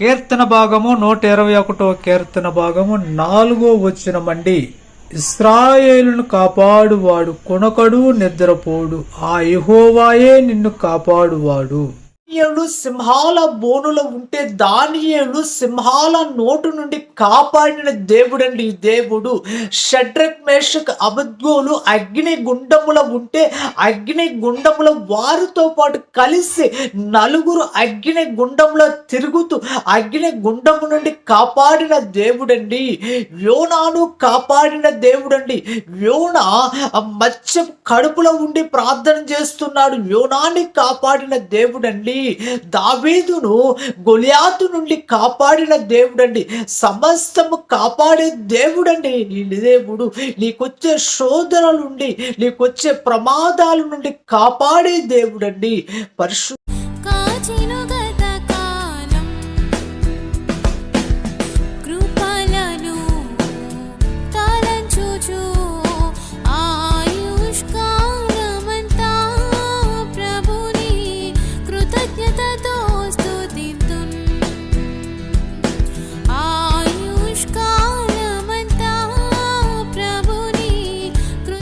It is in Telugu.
కీర్తన భాగము 121 కీర్తన భాగము 4వ వచనమండి. ఇశ్రాయేలును కాపాడువాడు కొనకడు నిద్రపోడు, ఆ యెహోవాయే నిన్ను కాపాడువాడు. దానియేలు సింహాల బోనులో ఉంటే దానియేలు సింహాల నోటు నుండి కాపాడిన దేవుడండి ఈ దేవుడు. షడ్రక్ మేషక్ అబద్గోలు అగ్ని గుండముల ఉంటే అగ్ని గుండముల వారితో పాటు కలిసి నలుగురు అగ్ని గుండంలో తిరుగుతూ అగ్ని గుండము నుండి కాపాడిన దేవుడండి. యోనాను కాపాడిన దేవుడండి. యోనా మత్స్య కడుపులో ఉండి ప్రార్థన చేస్తున్నాడు. యోనాన్ని కాపాడిన దేవుడండి. దావీదును గొలియాతు నుండి కాపాడిన దేవుడండి. సమస్తము కాపాడే దేవుడండి ఈ దేవుడు. నీకొచ్చే శోధనల నుండి, నీకొచ్చే ప్రమాదాల నుండి కాపాడే దేవుడండి.